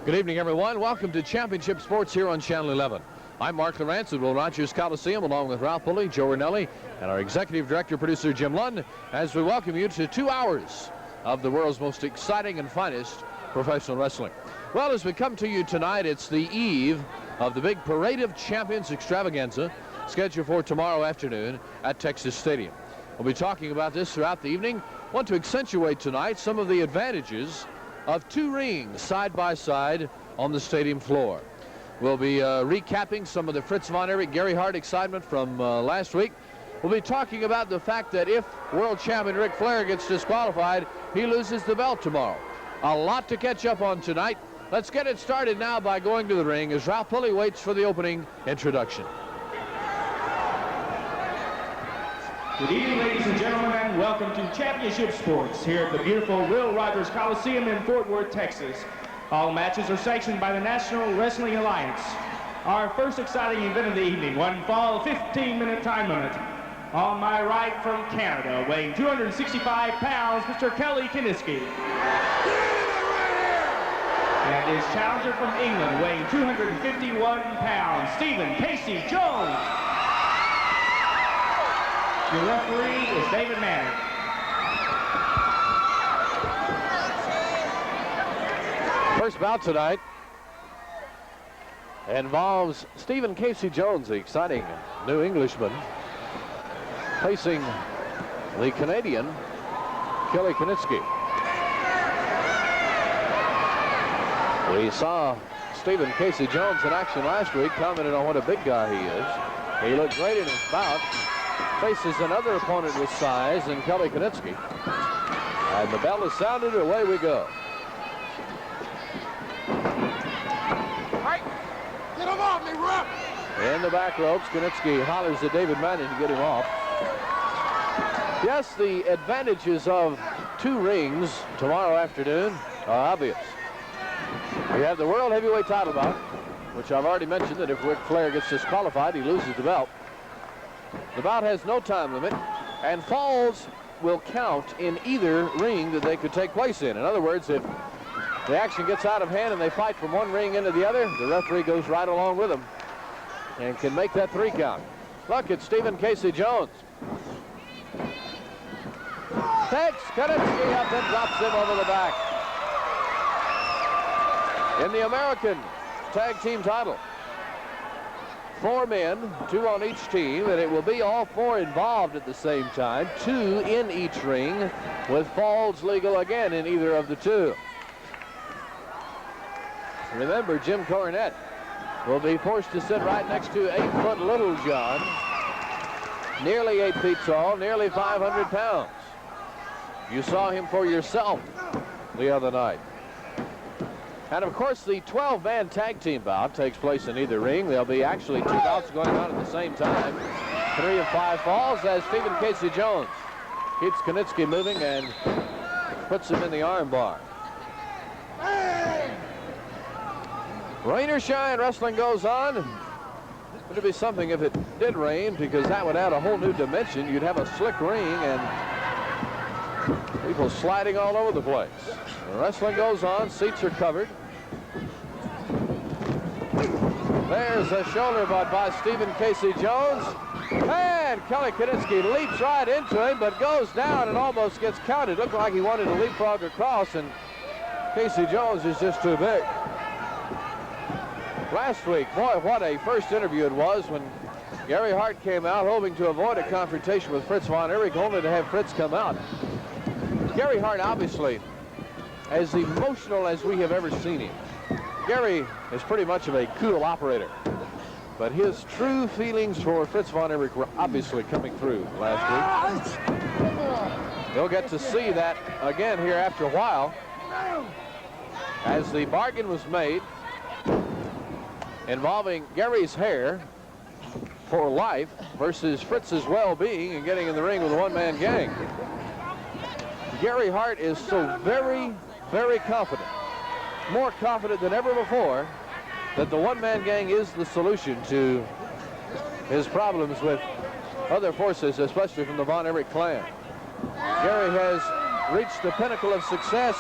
Good evening, everyone. Welcome to Championship Sports here on Channel 11. I'm Mark Lawrence at Will Rogers Coliseum, along with Ralph Pulley, Joe Ranelli, and our executive director, producer Jim Lund, as we welcome you to 2 hours of the world's most exciting and finest professional wrestling. Well, as we come to you tonight, it's the eve of the big Parade of Champions extravaganza scheduled for tomorrow afternoon at Texas Stadium. We'll be talking about this throughout the evening. Want to accentuate tonight some of the advantages of 2 rings side by side on the stadium floor. We'll be recapping some of the Fritz von Erich, Gary Hart excitement from last week. We'll be talking about the fact that if world champion Ric Flair gets disqualified, he loses the belt tomorrow. A lot to catch up on tonight. Let's get it started now by going to the ring as Ralph Pulley waits for the opening introduction. Good evening, ladies and gentlemen, and welcome to Championship Sports here at the beautiful Will Rogers Coliseum in Fort Worth, Texas. All matches are sanctioned by the National Wrestling Alliance. Our first exciting event of the evening, one fall 15-minute time limit. On my right from Canada, weighing 265 pounds, Mr. Kelly Kiniski. And his challenger from England, weighing 251 pounds, Stephen Casey Jones. Your referee is David Manning. First bout tonight involves Stephen Casey Jones, the exciting new Englishman, facing the Canadian Kelly Kiniski. We saw Stephen Casey Jones in action last week, commented on what a big guy he is. He looked great in his bout. Faces another opponent with size in Kelly Kiniski. And the bell is sounded, away we go. Right. Get him off me, ref! In the back ropes, Kiniski hollers at David Manning to get him off. Yes, the advantages of 2 rings tomorrow afternoon are obvious. We have the World Heavyweight title bout, which I've already mentioned that if Ric Flair gets disqualified, he loses the belt. The bout has no time limit, and falls will count in either ring that they could take place in. In other words, if the action gets out of hand and they fight from one ring into the other, the referee goes right along with them and can make that 3 count. Look, it's Stephen Casey Jones. Takes Kiniski up and drops him over the back. In the American Tag Team title, 4 men, 2 on each team, and it will be all 4 involved at the same time, 2 in each ring, with falls legal again in either of the 2. Remember, Jim Cornette will be forced to sit right next to 8-foot Little John, nearly 8 feet tall, nearly 500 pounds. You saw him for yourself the other night. And of course, the 12-man tag team bout takes place in either ring. There'll be actually 2 bouts going on at the same time. 3 of 5 falls as Stephen Casey Jones keeps Kiniski moving and puts him in the arm bar. Rain or shine, wrestling goes on. It'd be something if it did rain, because that would add a whole new dimension. You'd have a slick ring and people sliding all over the place. The wrestling goes on, seats are covered. There's a shoulder butt by Stephen Casey Jones. And Kelly Kiniski leaps right into him, but goes down and almost gets counted. Looked like he wanted to leapfrog across, and Casey Jones is just too big. Last week, boy, what a first interview it was when Gary Hart came out hoping to avoid a confrontation with Fritz von Erich, only to have Fritz come out. Gary Hart, obviously, as emotional as we have ever seen him. Gary is pretty much of a cool operator, but his true feelings for Fritz von Erich were obviously coming through last week. They'll get to see that again here after a while, as the bargain was made involving Gary's hair for life versus Fritz's well-being and getting in the ring with a one-man gang. Gary Hart is so very, very confident, more confident than ever before, that the one-man gang is the solution to his problems with other forces, especially from the Von Erich clan. Gary has reached the pinnacle of success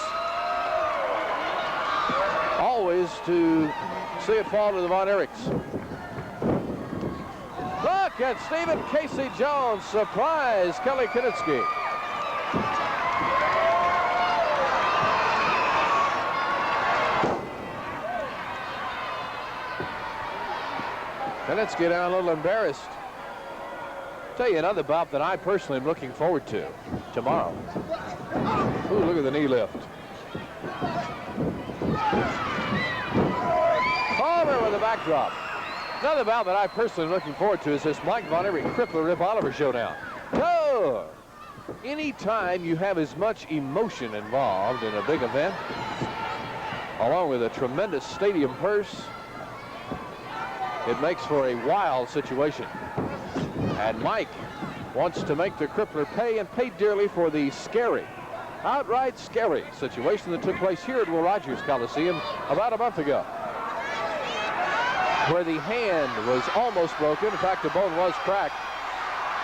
always to see it fall to the Von Erichs. Look at Stephen Casey Jones surprise Kelly Kiniski. Kiniski down a little embarrassed. Tell you another bout that I personally am looking forward to tomorrow. Ooh, look at the knee lift. Palmer with a backdrop. Another bout that I personally am looking forward to is this Mike Von Erich Crippler Rip Oliver showdown. No! Anytime you have as much emotion involved in a big event, along with a tremendous stadium purse, it makes for a wild situation. And Mike wants to make the Crippler pay, and pay dearly for the scary, outright scary situation that took place here at Will Rogers Coliseum about a month ago, where the hand was almost broken. In fact, the bone was cracked.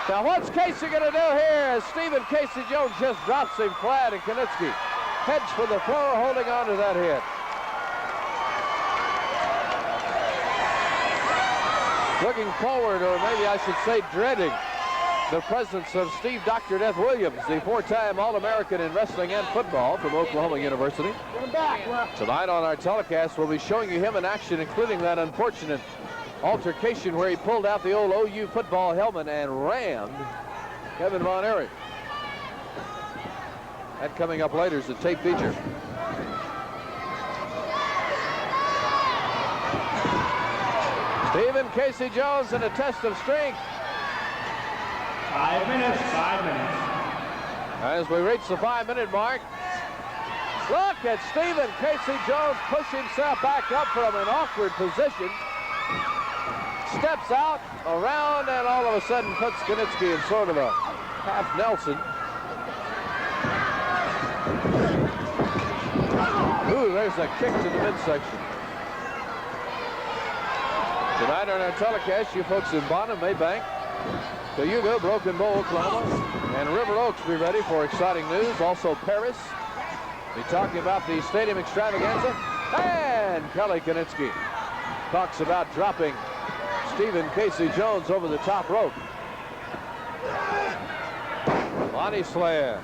Now, what's Casey going to do here as Stephen Casey Jones just drops him flat, and Kiniski heads for the floor, holding on to that hit. Looking forward, or maybe I should say dreading, the presence of Steve Dr. Death Williams, the four-time All-American in wrestling and football from Oklahoma University. Tonight on our telecast, we'll be showing you him in action, including that unfortunate altercation where he pulled out the old OU football helmet and rammed Kevin Von Erich. That coming up later is a tape feature. Stephen Casey Jones in a test of strength. 5 minutes, 5 minutes. As we reach the 5-minute mark, look at Stephen Casey Jones push himself back up from an awkward position. Steps out, around, and all of a sudden puts Kiniski in sort of a half Nelson. Ooh, there's a kick to the midsection. Tonight on our telecast, you folks in Bonham, Maybank, Cayuga, Broken Bow, Oklahoma, and River Oaks be ready for exciting news. Also Paris. Be talking about the stadium extravaganza. And Kelly Kiniski talks about dropping Stephen Casey Jones over the top rope. Body slam.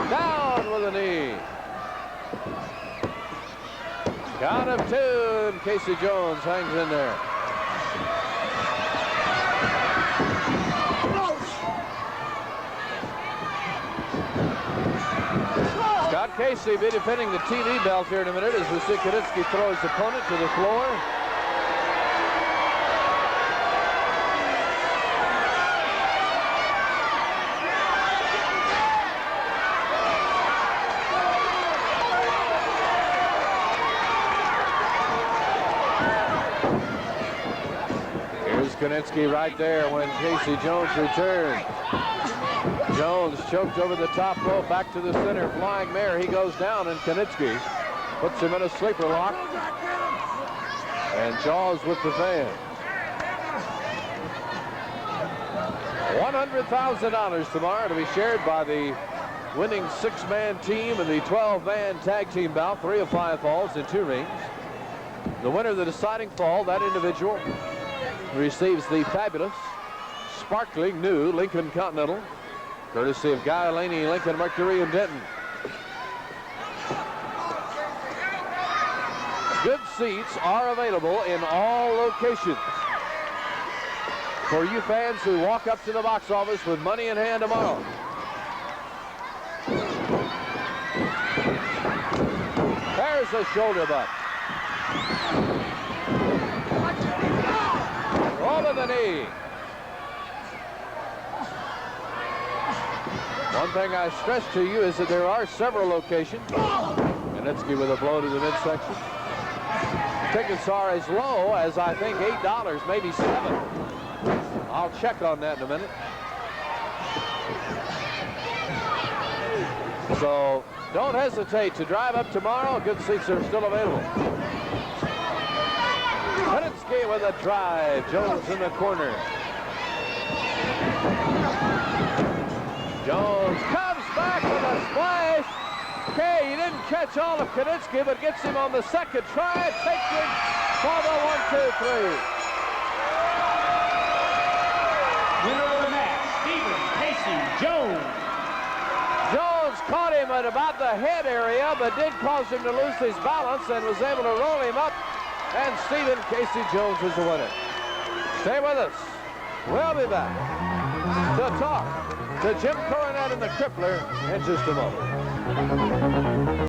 Down with a knee. Count of 2, and Casey Jones hangs in there. Scott Casey be defending the TV belt here in a minute as we see Kiniski throw his opponent to the floor. Kiniski right there when Casey Jones returned. Jones choked over the top rope, back to the center, flying mare. He goes down, and Kiniski puts him in a sleeper lock. And Jaws with the fan. $100,000 tomorrow to be shared by the winning 6-man team and the 12-man tag team bout. 3 of 5 falls in 2 rings. The winner of the deciding fall, that individual, receives the fabulous, sparkling new Lincoln Continental, courtesy of Guy Laney, Lincoln Mercury in Denton. Good seats are available in all locations for you fans who walk up to the box office with money in hand tomorrow. There's a shoulder butt. Over the knee. One thing I stress to you is that there are several locations. Kiniski with a blow to the midsection. Tickets are as low as, I think, $8, maybe $7. I'll check on that in a minute. So don't hesitate to drive up tomorrow. Good seats are still available. Kiniski with a drive. Jones in the corner. Jones comes back with a splash. Okay, he didn't catch all of Kiniski, but gets him on the second try. Takes him for the 1-2-3. Winner of the match, Stephen Casey Jones. Jones caught him at about the head area, but did cause him to lose his balance and was able to roll him up. And Stephen Casey Jones is the winner. Stay with us. We'll be back to talk to Jim Coronet and the Crippler in just a moment.